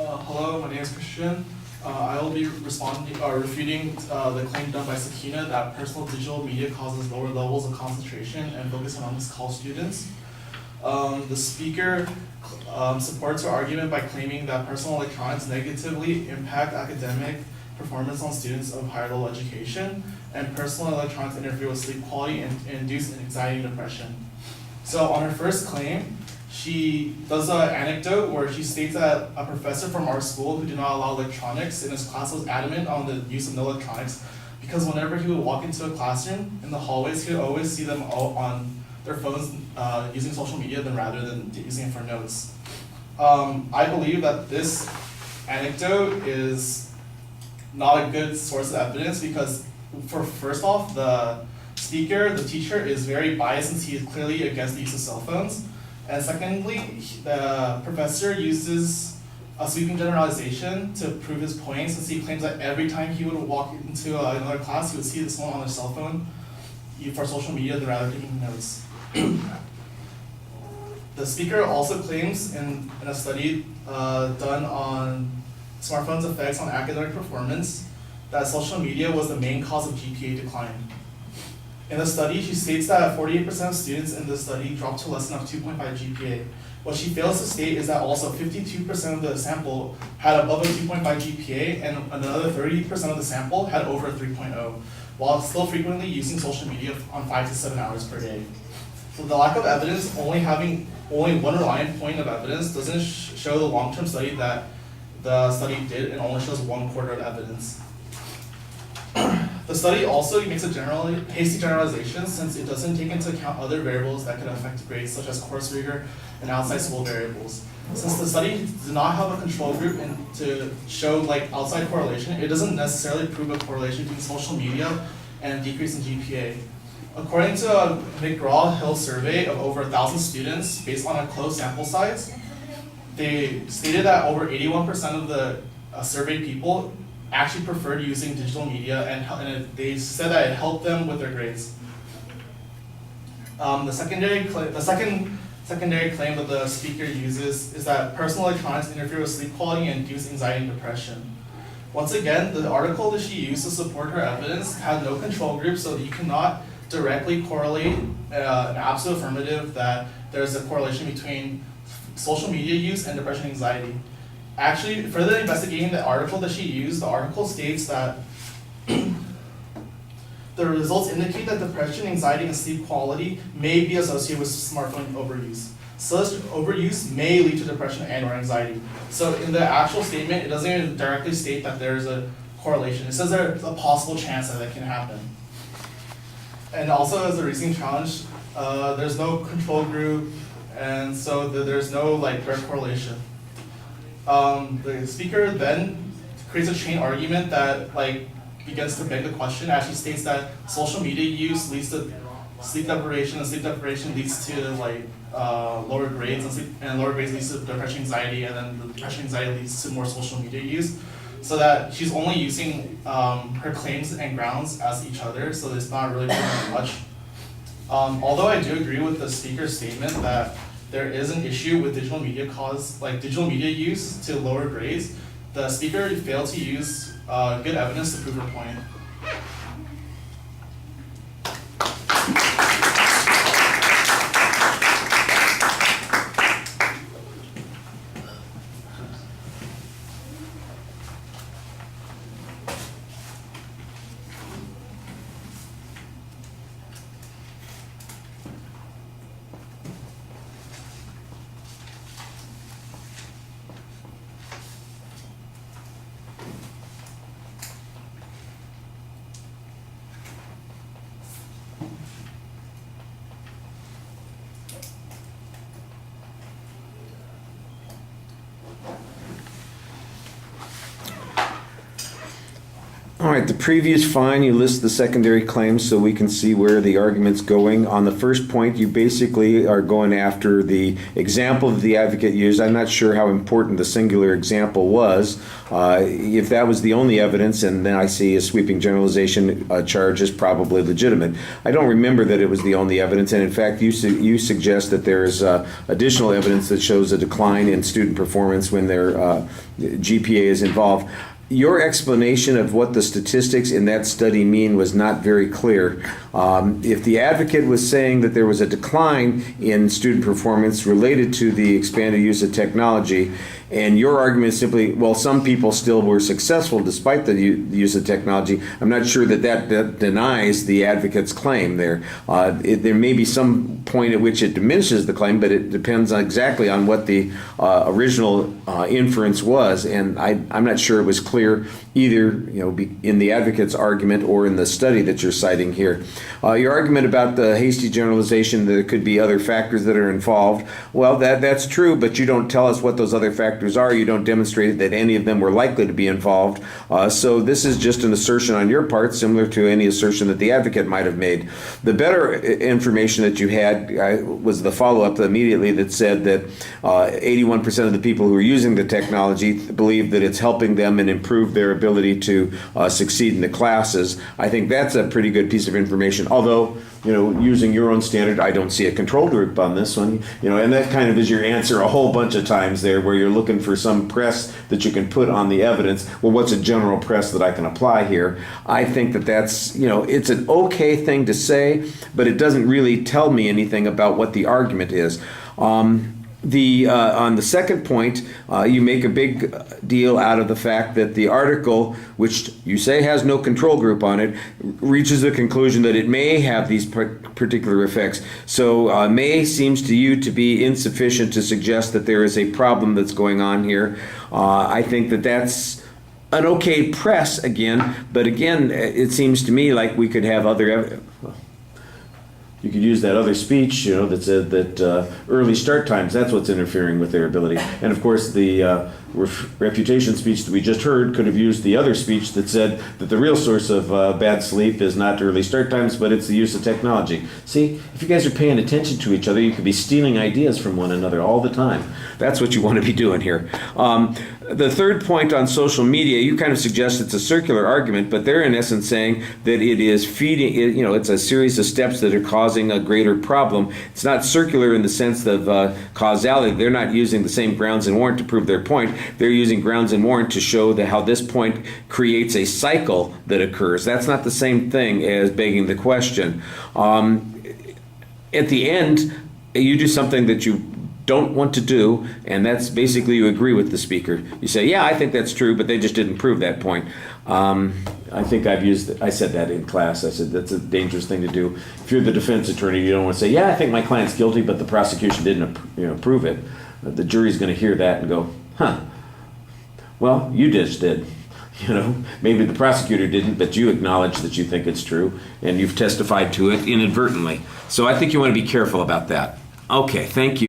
Hello, my name is Christian. I will be refuting the claim done by Sakina that personal digital media causes lower levels of concentration and focus amongst college students. The speaker supports her argument by claiming that personal electronics negatively impact academic performance on students of higher level education, and personal electronics interfere with sleep quality and induce anxiety and depression. So on her first claim, she does an anecdote where she states that a professor from our school who did not allow electronics in his class was adamant on the use of no electronics because whenever he would walk into a classroom in the hallways, he would always see them all on their phones using social media rather than using it for notes. I believe that this anecdote is not a good source of evidence because, first off, the speaker, the teacher, is very biased since he is clearly against the use of cell phones. And secondly, the professor uses a sweeping generalization to prove his point since he claims that every time he would walk into another class, he would see someone on their cell phone for social media rather than taking notes. The speaker also claims in a study done on smartphones' effects on academic performance that social media was the main cause of GPA decline. In the study, she states that 48% of students in the study dropped to less than a 2.5 GPA. What she fails to state is that also 52% of the sample had above a 2.5 GPA and another 30% of the sample had over a 3.0, while still frequently using social media on 5 to 7 hours per day. So the lack of evidence, having only one reliant point of evidence, doesn't show the long-term study that the study did and only shows 1/4 of evidence. The study also makes a hasty generalization since it doesn't take into account other variables that could affect grades such as course rigor and outside school variables. Since the study did not have a control group and to show outside correlation, it doesn't necessarily prove a correlation between social media and decrease in GPA. According to a McGraw-Hill survey of over 1,000 students based on a closed sample size, they stated that over 81% of the surveyed people actually preferred using digital media, and they said that it helped them with their grades. The second secondary claim that the speaker uses is that personal electronics interfere with sleep quality and induce anxiety and depression. Once again, the article that she used to support her evidence had no control group, so you cannot directly correlate an absolute affirmative that there's a correlation between social media use and depression and anxiety. Actually, further investigating the article that she used, the article states that the results indicate that depression, anxiety, and sleep quality may be associated with smartphone overuse. Such overuse may lead to depression and or anxiety. So in the actual statement, it doesn't even directly state that there's a correlation. It says there's a possible chance that can happen. And also as a reasoning challenge, there's no control group, and so there's no direct correlation. The speaker then creates a chain argument that begins to beg the question as she states that social media use leads to sleep deprivation, and sleep deprivation leads to lower grades, and lower grades leads to depression, anxiety, and then the depression, anxiety leads to more social media use. So that she's only using her claims and grounds as each other, so it's not really proving much. Although I do agree with the speaker's statement that there is an issue with digital media use to lower grades, the speaker failed to use good evidence to prove her point. All right, the preview's fine. You list the secondary claims so we can see where the argument's going. On the first point, you basically are going after the example that the advocate used. I'm not sure how important the singular example was. If that was the only evidence, and then I see a sweeping generalization charge is probably legitimate. I don't remember that it was the only evidence, and in fact, you suggest that there's additional evidence that shows a decline in student performance when their GPA is involved. Your explanation of what the statistics in that study mean was not very clear. If the advocate was saying that there was a decline in student performance related to the expanded use of technology, and your argument is simply, well, some people still were successful despite the use of technology, I'm not sure that denies the advocate's claim there. There may be some point at which it diminishes the claim, but it depends exactly on what the original inference was, and I'm not sure it was clear either, in the advocate's argument or in the study that you're citing here. Your argument about the hasty generalization, that there could be other factors that are involved, well, that's true, but you don't tell us what those other factors are. You don't demonstrate that any of them were likely to be involved. So this is just an assertion on your part, similar to any assertion that the advocate might have made. The better information that you had was the follow-up immediately that said that 81% of the people who are using the technology believe that it's helping them and improve their ability to succeed in the classes. I think that's a pretty good piece of information, although, using your own standard, I don't see a control group on this one, and that kind of is your answer a whole bunch of times there, where you're looking for some press that you can put on the evidence. Well, what's a general press that I can apply here? I think that's, it's an okay thing to say, but it doesn't really tell me anything about what the argument is. On the second point, you make a big deal out of the fact that the article, which you say has no control group on it, reaches the conclusion that it may have these particular effects. So may seems to you to be insufficient to suggest that there is a problem that's going on here. I think that's an okay press again, but again, it seems to me like we could have other evidence. You could use that other speech, that said that early start times, that's what's interfering with their ability. And of course, the refutation speech that we just heard could have used the other speech that said that the real source of bad sleep is not early start times, but it's the use of technology. See, if you guys are paying attention to each other, you could be stealing ideas from one another all the time. That's what you want to be doing here. The third point on social media, you kind of suggest it's a circular argument, but they're in essence saying that it is feeding, it's a series of steps that are causing a greater problem. It's not circular in the sense of causality. They're not using the same grounds and warrant to prove their point. They're using grounds and warrant to show that how this point creates a cycle that occurs. That's not the same thing as begging the question. At the end, you do something that you don't want to do, and that's basically you agree with the speaker. You say, yeah, I think that's true, but they just didn't prove that point. I think I said that in class. I said that's a dangerous thing to do. If you're the defense attorney, you don't want to say, yeah, I think my client's guilty, but the prosecution didn't prove it. The jury's going to hear that and go, huh, well, you just did. Maybe the prosecutor didn't, but you acknowledge that you think it's true, and you've testified to it inadvertently. So I think you want to be careful about that. Okay, thank you.